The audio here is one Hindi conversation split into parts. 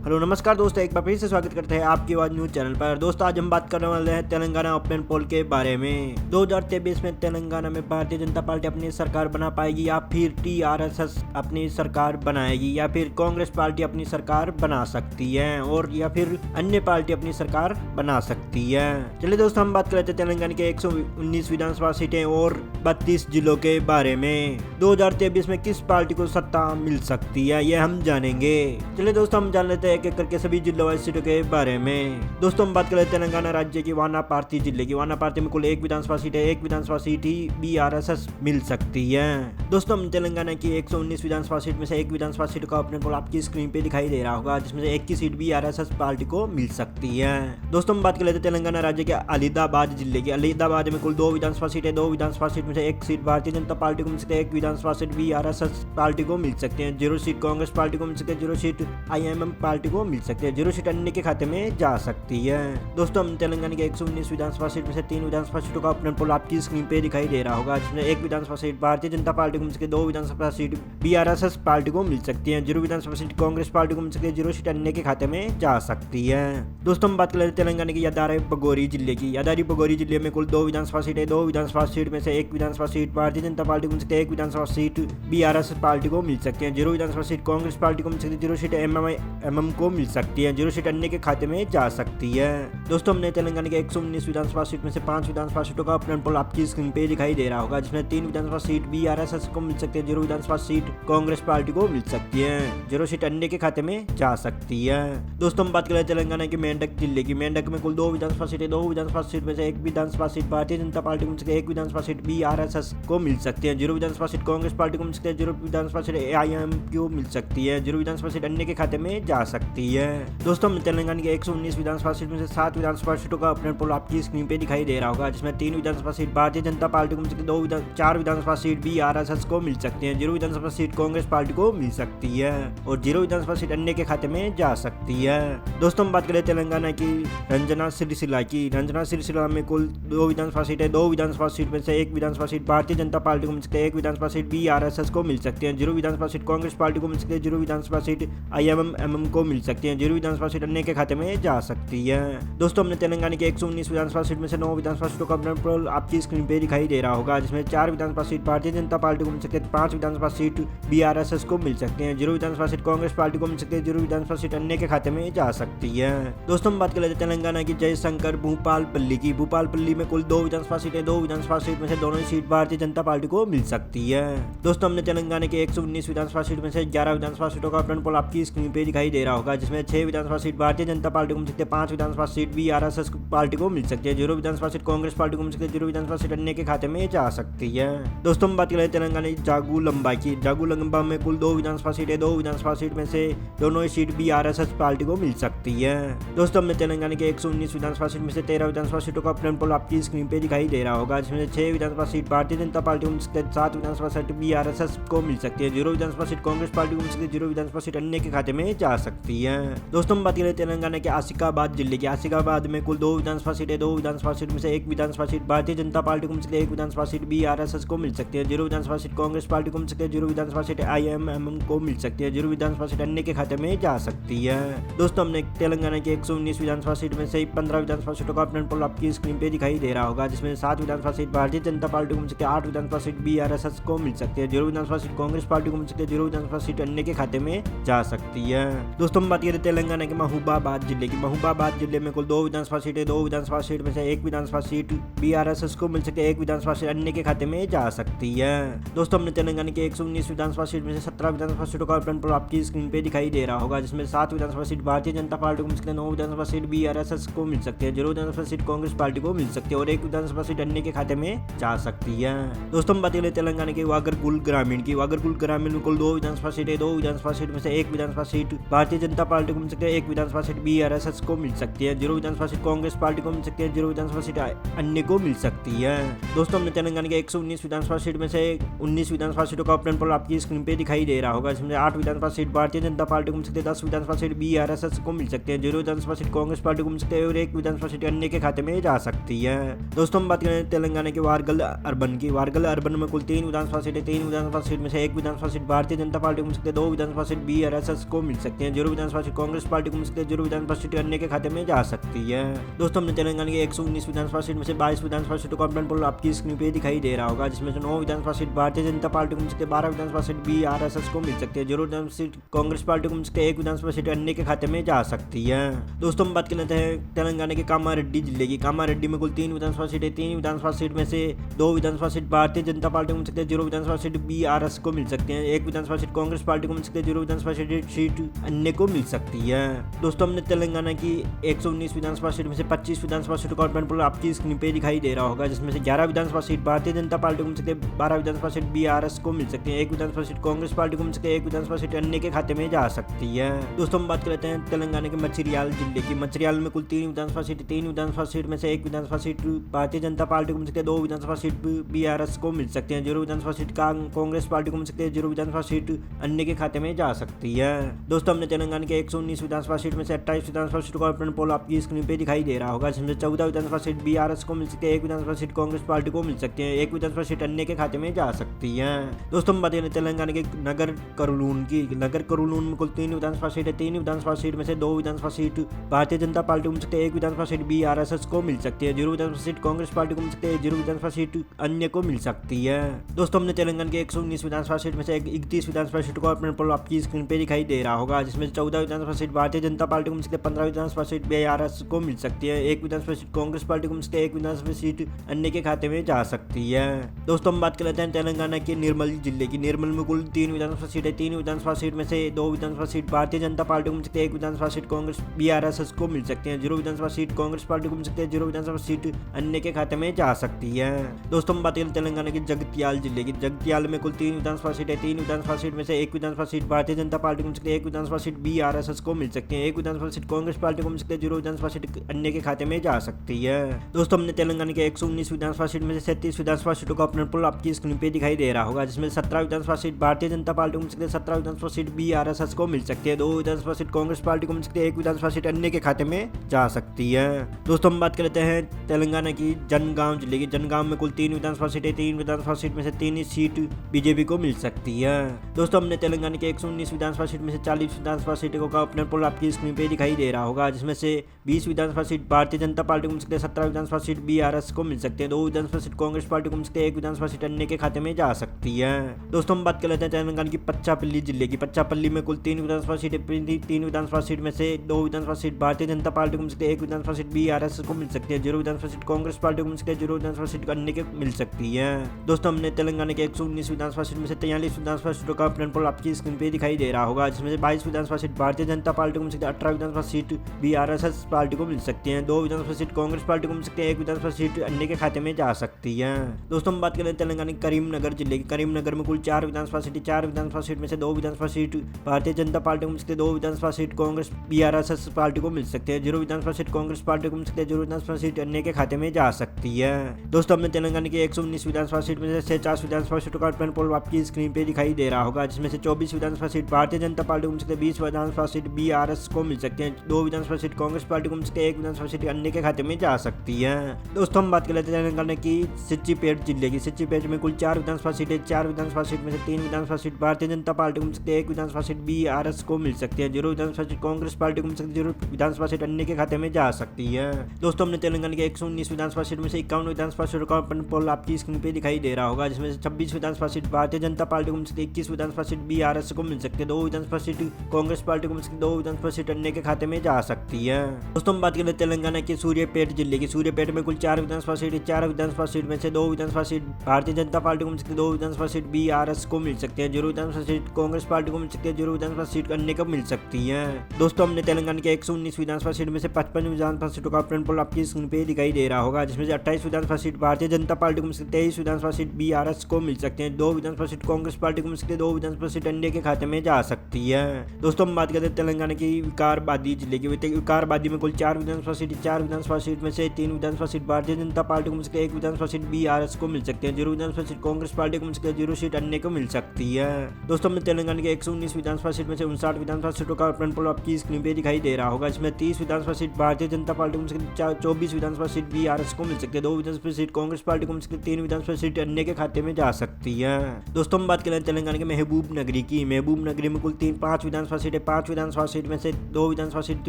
हेलो नमस्कार दोस्तों, एक बार फिर से स्वागत करते हैं आपकी आवाज न्यूज चैनल पर। दोस्तों आज हम बात करने वाले हैं तेलंगाना ओपिनियन पोल के बारे में। 2023 में तेलंगाना में भारतीय जनता पार्टी अपनी सरकार बना पाएगी या फिर टीआरएस अपनी सरकार बनाएगी या फिर कांग्रेस पार्टी अपनी सरकार बना सकती है और या फिर अन्य पार्टी अपनी सरकार बना सकती है। चलिए दोस्तों हम बात कर लेते हैं तेलंगाना के 119 विधानसभा सीटें और 32 जिलों के बारे में। 2023 में किस पार्टी को सत्ता मिल सकती है यह हम जानेंगे। चलिए दोस्तों हम जान लेते हैं एक एक करके सभी जिलों वाली सीटों के बारे में। दोस्तों हम बात कर लेते हैं तेलंगाना राज्य की वानापार्ती जिले की। वानापार्ती में कुल एक विधानसभा सीट है, एक विधानसभा सीट ही बीआरएस मिल सकती है। दोस्तों हम तेलंगाना की 119 विधानसभा सीट में से एक विधानसभा सीट का अपने पोल आपकी स्क्रीन पे दिखाई दे रहा होगा, जिसमें से एक की सीट बीआरएस पार्टी को मिल सकती है। दोस्तों हम बात कर लेते हैं तेलंगाना राज्य के अलीदाबाद जिले की। अलीदाबाद में कुल 2 विधानसभा सीट है, 2 विधानसभा सीट में से एक सीट भारतीय जनता पार्टी को मिल सकती है, एक विधानसभा सीट बीआरएस पार्टी को मिल सकती है, 0 सीट कांग्रेस पार्टी को मिल सकती है, 0 सीट आईएमएम पार्टी को मिल सकती है, 0 सीट अन्य के खाते में जा सकती है। दोस्तों हम तेलंगाना के 119 विधानसभा सीट में से 3 विधानसभा सीटों का अपना पोल आपकी स्क्रीन पे दिखाई दे रहा होगा, जिसमें एक विधानसभा सीट भारतीय जनता पार्टी को मिल सकती है, 2 विधानसभा सीट बीआरएस पार्टी को मिल सकती है, 0 विधानसभा सीट कांग्रेस पार्टी को मिल सकती है, 0 सीट अन्य के खाते में जा सकती है। दोस्तों हम बात कर लेते हैं तेलंगाना की यादारी बगोरी जिले की। यादारी बगोरी जिले में कुल 2 विधानसभा सीट है, 2 विधानसभा सीट में से एक विधानसभा सीट भारतीय जनता पार्टी को मिल सकती है, एक विधानसभा सीट बीआरएस पार्टी को मिल सकती है, 0 विधानसभा सीट कांग्रेस पार्टी को मिल सकती है, 0 सीट एमएम को मिल सकती है, 0 सीट अन्य के खाते में जा सकती है। दोस्तों हमने तेलंगाना के 119 विधानसभा सीट में से 5 विधानसभा सीटों का अपना पोल आपकी स्क्रीन पे दिखाई दे रहा होगा, जिसमें 3 विधानसभा सीट बीआरएस को मिल सकती है, 0 विधानसभा सीट कांग्रेस पार्टी को मिल सकती है, 0 सीट अन्य के खाते में जा सकती है। दोस्तों हम बात करें तेलंगाना के मेंढक जिले की। मेंढक में कुल 2 विधानसभा सीटें, 2 विधानसभा सीट में से एक विधानसभा सीट भारतीय जनता पार्टी को मिल सकती है, एक विधानसभा सीट बीआरएस को मिल सकती है, 0 विधानसभा सीट कांग्रेस पार्टी को मिल सकती है, 0 विधानसभा सीट एआईएम को मिल सकती है, 0 विधानसभा सीट अन्य के खाते में जा सकती है। दोस्तों हम तेलंगाना के 119 विधानसभा सीट में से 7 विधानसभा सीटों का अपना पोल आपकी स्क्रीन पे दिखाई दे रहा होगा, जिसमें 3 विधानसभा सीट भारतीय जनता पार्टी को मिल सकती है, 4 विधानसभा सीट बीआरएस को मिल सकती है, 0 विधानसभा सीट कांग्रेस पार्टी को मिल सकती है और 0 विधानसभा सीट अन्य के खाते में जा सकती है। दोस्तों हम बात करें तेलंगाना की रंजना सिरिसिला की। रंजना सिरिसिला में कुल 2 विधानसभा सीट है, 2 विधानसभा सीट में से एक विधानसभा सीट भारतीय जनता पार्टी को मिल सकती है, एक विधानसभा सीट बीआरएस को मिल सकती है, 0 विधानसभा सीट कांग्रेस पार्टी को मिल सकती है, 0 विधानसभा सीट आईएमएम को मिल सकती है, 0 विधानसभा सीट अन्य के खाते में जा सकती है। दोस्तों हमने तेलंगाना के 119 विधानसभा सीट में से 9 विधानसभा सीटों का अपना पोल आपकी स्क्रीन पे दिखाई दे रहा होगा, जिसमें 4 विधानसभा सीट भारतीय जनता पार्टी को मिल सकती है, 5 विधानसभा सीट बीआरएस को मिल सकती है, 0 विधानसभा सीट कांग्रेस पार्टी को मिल सकती है, 0 विधानसभा सीट अन्य के खाते में जा सकती है। दोस्तों हम बात कर लेते हैं तेलंगाना की जयशंकर भूपालपल्ली की। भूपालपल्ली में कुल 2 विधानसभा सीट है, 2 विधानसभा सीट में से दोनों ही सीट भारतीय जनता पार्टी को मिल सकती है। दोस्तों हमने तेलंगाना के 119 विधानसभा सीट में से 11 विधानसभा सीटों का अपना पोल आपकी स्क्रीन पे दिखाई दे रहा होगा, जिसमें 6 विधानसभा सीट भारतीय जनता पार्टी को मिल सकती है, 5 विधानसभा सीट बीआरएस पार्टी को मिल सकती है, 0 विधानसभा सीट कांग्रेस पार्टी को मिल सकती है, 0 विधानसभा सीट अन्य के खाते में जा सकती है। दोस्तों हम बात करें तेलंगाना की जागुलंबा की। जागुलंबा में कुल 2 विधानसभा सीट है, 2 विधानसभा सीट में से दोनों ही सीट बीआरएस पार्टी को मिल सकती है। दोस्तों हमने तेलंगाना के 119 विधानसभा सीट में से 13 विधानसभा सीटों का अपना पोल आपकी स्क्रीन पे दिखाई दे रहा होगा, जिसमें 6 विधानसभा सीट भारतीय जनता पार्टी को मिल सकती है, 7 विधानसभा सीट बीआरएस को मिल सकती है, 0 विधानसभा सीट कांग्रेस पार्टी को मिल सकती है, 0 विधानसभा सीट अन्य के खाते में जा सकती है। दोस्तों हम बात करें तेलंगाना के आसिफाबाद जिले की। आसिफाबाद में कुल 2 विधानसभा सीट है, 2 विधानसभा सीट में से एक विधानसभा सीट भारतीय जनता पार्टी को मिल सकती है, एक विधानसभा सीट बीआरएस को मिल सकती है, 0 विधानसभा सीट कांग्रेस पार्टी को मिल सकती है, 0 विधानसभा सीट आईएमएम को मिल सकती है, 0 विधानसभा सीट अन्य के खाते में जा सकती है। दोस्तों हमने तेलंगाना के 119 विधानसभा सीट में से 15 विधानसभा सीटों का अपना पोल आपकी स्क्रीन पे दिखाई दे रहा होगा, जिसमें 7 विधानसभा सीट भारतीय जनता पार्टी को मिल सकती है, 8 विधानसभा सीट बीआरएस को मिल सकती है, 0 विधानसभा सीट कांग्रेस पार्टी को मिल सकती है, 0 विधानसभा सीट अन्य के खाते में जा सकती है। दोस्तों हम बात करें तेलंगाना के महबूबाबाद जिले की। महबूबाबाद जिले में कुल 2 विधानसभा सीट है, 2 विधानसभा सीट में से एक विधानसभा सीट बीआरएस को मिल सकती है, एक विधानसभा सीट अन्य के खाते में जा सकती है। दोस्तों हमने तेलंगाना के 119 विधानसभा सीट में से 17 विधानसभा सीटों का अपना पोल आपकी स्क्रीन पे दिखाई दे रहा होगा, जिसमें 7 विधानसभा सीट भारतीय जनता पार्टी को मिल सकती है, 9 विधानसभा सीट बीआरएस को मिल सकती है, 0 विधानसभा सीट कांग्रेस पार्टी को मिल सकती है और 1 विधानसभा सीट अन्य के खाते में जा सकती है। दोस्तों हम बात करें तेलंगाना के वागरकुल ग्रामीण की। वागरकुल ग्रामीण में कुल 2 विधानसभा सीट है, 2 विधानसभा सीट में से एक विधानसभा सीट भारतीय जनता पार्टी को मिल सकती है, एक विधानसभा सीट बीआरएस को मिल सकती है, 0 विधानसभा सीट कांग्रेस पार्टी को मिल सकती है, 0 विधानसभा सीट अन्य को मिल सकती है। दोस्तों हमने तेलंगाना के 119 विधानसभा सीट में से 19 विधानसभा सीटों का अपना पोल आपकी स्क्रीन पे दिखाई दे रहा होगा, जिसमें 8 विधानसभा सीट भारतीय जनता पार्टी को मिल सकती है, 10 विधानसभा सीट बीआरएस को मिल सकती है, 0 विधानसभा सीट कांग्रेस पार्टी को मिल सकती है और 1 विधानसभा सीट अन्य के खाते में जा सकती है। दोस्तों हम बात करें तेलंगाना के वारगल अर्बन की। वारगल अर्बन में कुल 3 विधानसभा सीट है, 3 विधानसभा सीट में से एक विधानसभा सीट भारतीय जनता पार्टी को मिल सकती है, 2 विधानसभा सीट बीआरएस को मिल सकती है, 0 विधानसभा सीट कांग्रेस पार्टी को मिल सकती है, 0 विधानसभा सीट अन्य के खाते में जा सकती है। दोस्तों हमने तेलंगाना की 119 विधानसभा सीट में से 22 विधानसभा सीटों का ऑपरेंट पोल आपकी स्क्रीन पे दिखाई दे रहा होगा, जिसमें से 9 विधानसभा सीट भारतीय जनता पार्टी को मिल सकती है, 12 विधानसभा सीट BRSS को मिल सकती है, 0 विधानसभा सीट कांग्रेस पार्टी को मिल सकती है, 1 विधानसभा सीट अन्य के खाते में जा सकती है। दोस्तों हम बात कर लेते हैं तेलंगाना के कामारेड्डी जिले की। कामारेड्डी में कुल 3 विधानसभा सीटें, 3 विधानसभा सीट में से 2 विधानसभा सीट भारतीय जनता पार्टी को मिल सकती है, 0 विधानसभा सीट BRS को मिल सकती है, 1 विधानसभा सीट कांग्रेस पार्टी को मिल सकती है, 0 विधानसभा सीट अन्य को मिल सकती है। दोस्तों हमने तेलंगाना की 119 विधानसभा सीट में से 25 विधानसभा सीटों का ऑपरेंट पोल आपकी स्क्रीन पे दिखाई दे रहा होगा, जिसमें से 11 विधानसभा सीट भारतीय जनता पार्टी को मिल सकती है, 12 विधानसभा सीट BRS को मिल सकती है, 1 विधानसभा सीट कांग्रेस पार्टी को मिल सकती है, 1 विधानसभा सीट अन्य के खाते में जा सकती है। दोस्तों हम बात करते हैं तेलंगाना के मंचिर्याल जिले की। मंचिर्याल में कुल 3 विधानसभा सीट, 3 विधानसभा सीट में से 1 विधानसभा सीट भारतीय जनता पार्टी को मिल सकती है, 2 विधानसभा सीट BRS को मिल सकती है, 0 विधानसभा सीट कांग्रेस पार्टी को मिल सकती है, 0 विधानसभा सीट अन्य के खाते में जा सकती है। दोस्तों हमने तेलंगाना के 119 विधानसभा सीट में से 28 विधानसभा सीटों का ऑपरेंट पोल आपकी स्क्रीन पे दिखाई दे रहा होगा, जिसमें 14 विधानसभा सीट BRS को मिल सकती है, 1 विधानसभा सीट कांग्रेस पार्टी को मिल सकती है, 1 विधानसभा सीट अन्य के खाते में जा सकती है। दोस्तों हम बात करें तेलंगाना के नगर कुरुलून की। नगर कुरुलून में कुल 3 विधानसभा सीट है, 3 विधानसभा सीट में से 2 विधानसभा सीट भारतीय जनता पार्टी को मिल सकती है, 1 विधानसभा सीट BRSS को मिल सकती है, 0 विधानसभा सीट कांग्रेस पार्टी को मिल सकती है, 0 विधानसभा सीट अन्य को मिल सकती है। दोस्तों हमने तेलंगाना के 119 विधानसभा सीट में से 31 विधानसभा सीट का ऑपरेंट पोल आपकी स्क्रीन पे दिखाई दे रहा होगा, जिसमें 14 विधानसभा सीट भारतीय जनता पार्टी को मिल सकती है, 15 विधानसभा सीट BRS को मिल सकती है, 1 विधानसभा सीट कांग्रेस पार्टी को मिल सकती है, 1 विधानसभा सीट अन्य के खाते में जा सकती है। दोस्तों हम बात कर लेते हैं तेलंगाना के निर्मल जिले की। निर्मल में कुल 3 विधानसभा सीट है, 3 विधानसभा सीट में से 2 विधानसभा सीट भारतीय जनता पार्टी को मिल सकती है, 1 विधानसभा सीट कांग्रेस BRSS को मिल सकती है, 0 विधानसभा सीट कांग्रेस पार्टी को मिल सकती है, 0 विधानसभा सीट अन्य के खाते में जा सकती है। दोस्तों हम बात करें तेलंगाना के जगतियाल जिले की। जगतियाल में कुल 3 विधानसभा सीट है, 3 विधानसभा सीट में से 1 विधानसभा सीट भारतीय जनता पार्टी को मिल सकती है, 1 विधानसभा सीट BRSS को मिल सकती है, 1 विधानसभा सीट कांग्रेस पार्टी को मिल सकती है, 0 विधानसभा सीट अन्य के खाते में जा सकती है। दोस्तों हमने तेलंगाना के 119 विधानसभा सीट में से 37 विधानसभा सीटों का ऑपरेंट पोल आपकी स्क्रीन पे दिखाई दे रहा होगा, जिसमें 17 विधानसभा सीट भारतीय जनता पार्टी को मिल सकती है, 17 विधानसभा सीट BRSS को मिल सकती है, 2 विधानसभा सीट कांग्रेस पार्टी को मिल सकती है, 1 विधानसभा सीट अन्य के खाते में जा सकती है। दोस्तों हम बात करते हैं तेलंगाना की जनगांव जिले की। जनगांव में कुल 3 विधानसभा सीट है, 3 विधानसभा सीट में से 3 ही सीट बीजेपी को मिल सकती है। दोस्तों हमने तेलंगाना के 119 विधानसभा सीट में से 40 विधानसभा सीटों का ऑपरेंट पोल आपकी स्क्रीन पे दिखाई दे रहा होगा, जिसमें से 20 विधानसभा सीट भारतीय जनता पार्टी को मिल सकती है, 17 विधानसभा सीट BRS को मिल सकती है, 2 विधानसभा सीट कांग्रेस पार्टी को मिल सकती है, 1 विधानसभा सीट अन्य के खाते में जा सकती है। दोस्तों हम बात कर लेते हैं तेलंगाना की पच्चापल्ली जिले की। पच्चापल्ली में कुल 3 विधानसभा सीटें, 3 विधानसभा सीट में से 2 विधानसभा सीट भारतीय जनता पार्टी को मिल सकती है, 1 विधानसभा सीट BRS को मिल सकती है, 0 विधानसभा सीट कांग्रेस पार्टी को मिल सकती है, 0 विधानसभा सीट अन्य के मिल सकती है। दोस्तों हमने तेलंगाना के 119 विधानसभा सीट में से 43 विधानसभा सीटों का ऑपरेंट पोल आपकी स्क्रीन पे दिखाई दे रहा होगा, जिसमें से 22 विधानसभा सीट भारतीय जनता पार्टी को मिल सकती है, 18 विधानसभा सीट BRSS पार्टी को मिल सकती है, 2 विधानसभा सीट कांग्रेस पार्टी को मिल सकती है, 1 विधानसभा सीट अन्य के खाते में जा सकती है। दोस्तों हम बात करें तेलंगाना के करीमनगर जिले की। करीमनगर में कुल 4 विधानसभा सीट, 4 विधानसभा सीट में से 2 विधानसभा सीट भारतीय जनता पार्टी को मिल सकती है, 2 विधानसभा सीट कांग्रेस BRSS पार्टी को मिल सकती है, 0 विधानसभा सीट कांग्रेस पार्टी को मिल सकती है, 0 विधानसभा सीट अन्य के खाते में जा सकती है। दोस्तों हमने तेलंगाना की 119 विधानसभा सीट में से 50 विधानसभा सीटों का ऑपरेंट पोल आपकी स्क्रीन पे दिखाई दे रहा होगा, जिसमें से 24 विधानसभा सीट भारतीय जनता पार्टी को मिल सकती है, 20 विधानसभा सीट BRS को मिल सकती है, 2 विधानसभा सीट कांग्रेस पार्टी को मिल सकती है, 1 विधानसभा सीट अन्य के खाते में जा सकती है। दोस्तों हम बात कर लेते हैं तेलंगाना की सिच्चीपेट जिले की। सिच्चीपेट में कुल 4 विधानसभा सीटें, 4 विधानसभा सीट में से 3 विधानसभा सीट भारतीय जनता पार्टी को मिल सकती है, 1 विधानसभा सीट BRS को मिल सकती है, 0 विधानसभा सीट कांग्रेस पार्टी को मिल सकती है, 0 विधानसभा सीट अन्य के खाते में जा सकती है। दोस्तों हमने तेलंगाना के 119 विधानसभा सीट में से 51 विधानसभा सीटों का ऑपरेंट पोल आपकी स्क्रीन पे दिखाई दे रहा होगा, जिसमें से 26 विधानसभा सीट भारतीय जनता पार्टी को मिल सकती है, 21 विधानसभा सीट BRS को मिल सकती है, 2 विधानसभा सीट कांग्रेस पार्टी को मिल सकती है, 2 विधानसभा सीट अन्य के खाते में जा सकती है। दोस्तों हम बात करें तेलंगाना के सूर्यापेट जिले की। सूर्यापेट में कुल 4 विधानसभा सीट, 4 विधानसभा सीट में से 2 विधानसभा सीट भारतीय जनता पार्टी को मिल सकती है, 2 विधानसभा सीट BRS को मिल सकती है, 0 विधानसभा सीट कांग्रेस पार्टी को मिल सकती है, 0 विधानसभा सीट अन्य को मिल सकती है। दोस्तों हमने तेलंगाना के 119 विधानसभा सीट में से 55 विधानसभा सीटों का ऑपरेंट पोल आपकी स्क्रीन पे दिखाई दे रहा होगा, जिसमें से 28 विधानसभा सीट भारतीय जनता पार्टी को मिल सकती है, 23 विधानसभा सीट BRS को मिल सकते हैं, 2 विधानसभा सीट कांग्रेस पार्टी को मिल सकती है, 2 विधानसभा सीट अन्य के खाते में जा सकती है। दोस्तों हम बात करते हैं तेलंगाना की विकाराबादी जिले की। विकाराबादी में कुल 4 विधानसभा सीट, 4 विधानसभा सीट में से 3 विधानसभा सीट भारतीय जनता पार्टी को मिल सकती है, 1 विधानसभा सीट BRS को मिल सकती है, 0 विधानसभा सीट कांग्रेस पार्टी को मिल सकती है, 0 सीट अन्य को मिल सकती है। दोस्तों हमने तेलंगाना के 119 विधानसभा सीट में से 59 विधानसभा सीटों का ऑपरेंट पोल आपकी स्क्रीन पे दिखाई दे रहा होगा, इसमें 30 विधानसभा सीट भारतीय जनता पार्टी को मिल सकती है, 24 विधानसभा सीट BRS को मिल सकती है, 2 विधानसभा सीट कांग्रेस पार्टी को मिल सकती है, 3 विधानसभा सीट अन्य के खाते में जा सकती है। दोस्तों हम बात करें तेलंगाना के महबूब नगरी की। महबूब नगरी में कुल 5 विधानसभा सीटें, 5 विधानसभा सीट में से 2 विधानसभा सीट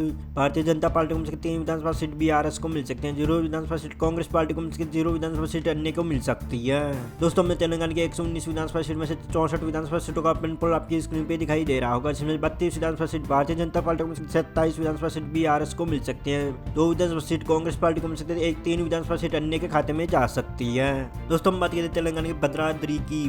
भारतीय जनता पार्टी को मिल सकती है, 3 विधानसभा सीट बीआरएस को मिल सकते हैं, 0 विधानसभा सीट कांग्रेस पार्टी को मिल सकती है, 0 विधानसभा सीट अन्य को मिल सकती है। दोस्तों हमने तेलंगाना की 119 विधानसभा सीट में से 64 विधानसभा सीटों का ओपन पोल आपकी स्क्रीन पे दिखाई दे रहा होगा, जिसमें 32 विधानसभा सीट भारतीय जनता पार्टी को मिल सकती है, 27 विधानसभा सीट बीआरएस को मिल सकती है, 2 विधानसभा सीट कांग्रेस पार्टी को मिल सकती है, 3 विधानसभा सीट अन्य के खाते में जा सकती है। दोस्तों हम बात करें तेलंगाना की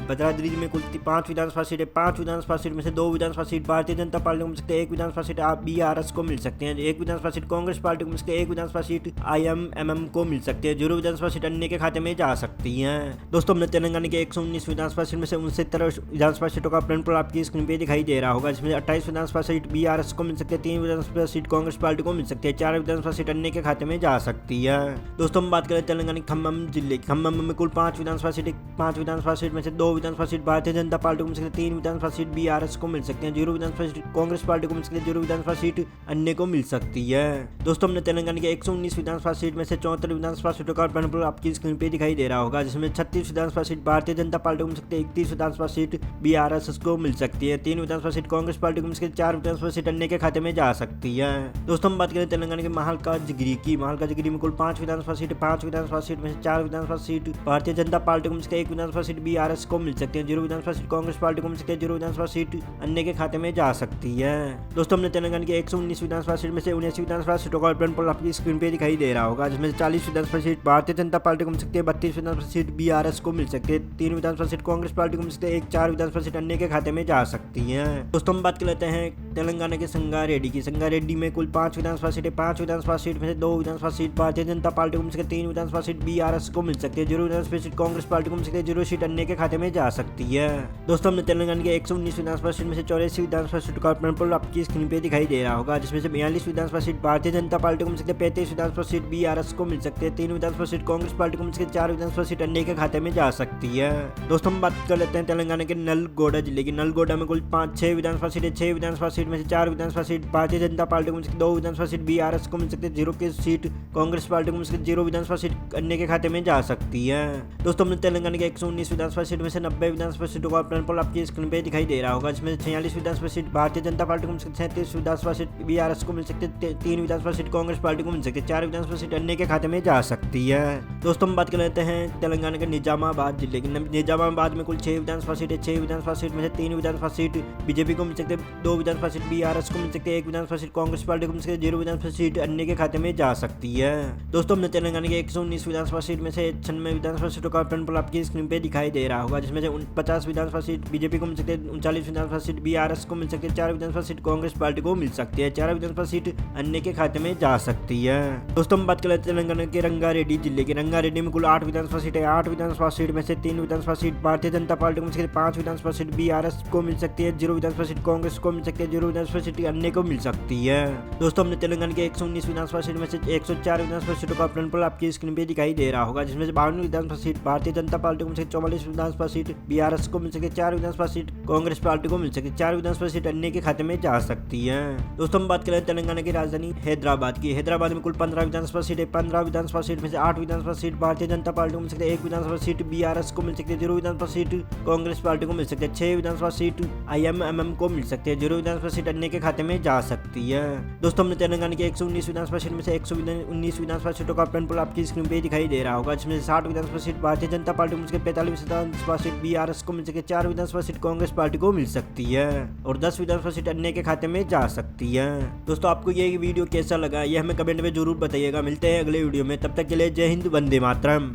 भद्राद्री में कुल 5 विधानसभा सीट है, 5 विधानसभा सीट में से 2 विधानसभा सीट भारतीय जनता पार्टी को मिल सकती है, 1 विधानसभा सीट बीआरएस को मिल सकते हैं, 1 विधानसभा सीट कांग्रेस पार्टी को मिल सकती है, 1 विधानसभा सीट आईएमएमएम को मिल सकती है, 0 विधानसभा सीट अन्य के खाते में जा सकती है। दोस्तों हमने तेलंगाना के 119 विधानसभा सीट में से 69 विधानसभा सीटों का प्रिंट आपकी स्क्रीन पे दिखाई दे रहा होगा, जिसमें 28 विधानसभा सीट बीआरएस को मिल सकती है, 3 विधानसभा सीट कांग्रेस पार्टी को मिल सकती है, 4 विधानसभा सीट अन्य के खाते में जा सकती है। दोस्तों हम बात करें तेलंगाना के खम्मम जिले की, खम्मम में कुल 5 विधानसभा सीट में से 2 विधानसभा सीट भारतीय जनता पार्टी को मिल सकती है, 3 विधानसभा सीट बीआरएस को मिल सकती है, 0 विधानसभा सीट कांग्रेस पार्टी को मिल सकती है, 0 विधानसभा सीट अन्य को मिल सकती है। दोस्तों हमने तेलंगाना के 119 विधानसभा सीट में से 74 विधानसभा सीटों का परिणाम आपकी स्क्रीन पे दिखाई दे रहा होगा, जिसमें 36 विधानसभा सीट भारतीय जनता पार्टी को मिल सकती है, 31 विधानसभा सीट बीआरएस को मिल सकती है, 3 विधानसभा सीट कांग्रेस पार्टी को मिल सकती है, 4 विधानसभा सीट अन्य के खाते में जा सकती है। दोस्तों हम बात करें तेलंगाना के महालकाजिगिरी में कुल 5 विधानसभा सीट, 5 विधानसभा सीट में से 4 विधानसभा सीट भारतीय जनता पार्टी को मिल सकती है, 1 विधानसभा सीट बीआरएस को मिल सकती है, 0 विधानसभा सीट कांग्रेस पार्टी को मिल सकती है, 0 विधानसभा सीट अन्य के खाते में जा सकती है। दोस्तों हमने तेलंगाना के 119 विधानसभा सीट में से 79 विधानसभा सीटों का परिणाम आपकी स्क्रीन पे दिखाई दे रहा होगा, जिसमें 40 विधानसभा सीट भारतीय जनता पार्टी को मिल सकती है, 32 विधानसभा सीट बीआरएस को मिल सकती है, 3 विधानसभा सीट कांग्रेस पार्टी को मिल सकती है, 4 विधानसभा सीट अन्य के खाते में जा सकती है। दोस्तों हम बात कर लेते हैं तेलंगाना के संगारेड्डी की। संगारेड्डी में कुल 5 विधानसभा सीटें, 5 विधानसभा सीट में से 2 विधानसभा सीट भारतीय जनता पार्टी को मिल सकती है, 3 विधानसभा सीट बीआरएस को मिल सकती है, 0 विधानसभा सीट कांग्रेस पार्टी को मिल सकती है, 0 सीट अन्य के खाते में जा सकती है। दोस्तों हमने तेलंगाना के 119 विधानसभा सीट में से 84 विधानसभा सीट का परिणाम आपकी स्क्रीन पे दिखाई दे रहा होगा, जिसमें से 42 विधानसभा सीट भारतीय जनता पार्टी को मिल सकती है, 35 विधानसभा सीट बीआरएस को मिल सकती है, 3 विधानसभा सीट कांग्रेस पार्टी को मिल सकती है, 4 विधानसभा सीट अन्य के खाते में जा सकती है। दोस्तों हम बात कर लेते हैं तेलंगाना के नलगोंडा जिले की। नलगोंडा में कुल 6 विधानसभा सीटें, 6 विधानसभा सीट में से 4 विधानसभा सीट भारतीय जनता पार्टी को मिल सकती है, 2 विधानसभा सीट बीआरएस को मिल सकती है, 0 की सीट कांग्रेस पार्टी को मिल सकती है, 0 विधानसभा सीट अन्य के खाते में जा सकती है। दोस्तों हमने तेलंगाना के 119 विधानसभा सीट में से 90 विधानसभा सीटों का परिणाम आपकी स्क्रीन पे दिखाई दे रहा होगा, जिसमें 46 विधानसभा सीट भारतीय जनता पार्टी को मिल सकती है, 37 विधानसभा सीट बीआरएस को मिल सकती है, 3 विधानसभा सीट कांग्रेस पार्टी को मिल सकती है, 4 विधानसभा सीट अन्य के खाते में जा सकती है। दोस्तों हम बात कर लेते हैं तेलंगाना के निजामाबाद जिले की। निजामाबाद में कुल 6 विधानसभा सीटें, 6 विधानसभा सीट में से 3 विधानसभा सीट बीजेपी को मिल सकती है, 2 विधानसभा सीट बीआरएस को मिल सकती है, 1 विधानसभा सीट कांग्रेस पार्टी को मिल सकती है, 0 विधानसभा सीट अन्य के खाते में जा सकती है। दोस्तों हमने तेलंगाना के 119 विधानसभा सीट में से 96 विधानसभा सीटों का परिणाम आपकी स्क्रीन पे दिखाई दे रहा होगा, जिसमें से 50 विधानसभा सीट बीजेपी को मिल सकती है, 39 विधानसभा सीट बीआरएस को मिल सकती है, 4 विधानसभा सीट कांग्रेस पार्टी को मिल सकती है, 4 विधानसभा सीट अन्य के खाते में जा सकती है। दोस्तों हम बात कर लेते हैं तेलंगाना के रंगारेड्डी जिले की। रंगारेड्डी में कुल 8 विधानसभा सीटें, 8 विधानसभा सीट में से 3 विधानसभा सीट भारतीय जनता पार्टी को मिल सकती है, 5 विधानसभा सीट बीआरएस को मिल सकती है, 0 विधानसभा सीट कांग्रेस को मिल सकती है, 0 विधानसभा सीट अन्य को मिल सकती है। दोस्तों हमने तेलंगाना के 119 विधानसभा सीट में से 104 विधानसभा सीटों का परिणाम आपकी स्क्रीन पे दिखाई दे रहा होगा, जिसमें से 52 विधानसभा सीट भारतीय जनता पार्टी को मिल सकती है, 44 विधानसभा सीट बीआरएस को मिल सकती है, 4 विधानसभा सीट कांग्रेस पार्टी को मिल सकती है, 4 विधानसभा सीट अन्य के खाते में जा सकती है। दोस्तों हम बात करें तेलंगाना की राजधानी हैदराबाद की। हैदराबाद में कुल 15 विधानसभा सीटें, 15 विधानसभा सीट में से 8 विधानसभा सीट भारतीय जनता पार्टी को मिल सकती है, 1 विधानसभा सीट बीआरएस को मिल सकती है, 0 विधानसभा सीट कांग्रेस पार्टी को मिल सकती है, 6 विधानसभा सीट आईएमएमएम को मिल सकती है, 0 विधानसभा सीट अन्य के खाते में जा सकती है। दोस्तों हमने तेलंगाना के 119 विधानसभा सीट में से 119 विधानसभा सीटों का परिणाम आपकी स्क्रीन पे दिखाई दे रहा होगा, जिसमें 60 विधानसभा सीट भारतीय जनता पार्टी को मिल सकती है, 45 विधानसभा सीट बीआरएस को मिल सकती है, 4 विधानसभा सीट कांग्रेस पार्टी को मिल सकती है और 10 विधानसभा सीट अन्य के खाते में जा सकती है। दोस्तों आपको ये वीडियो कैसा लगा ये हमें कमेंट में जरूर बताइएगा। मिलते हैं अगले वीडियो में, तब तक के लिए जय हिंद, वंदे मातरम।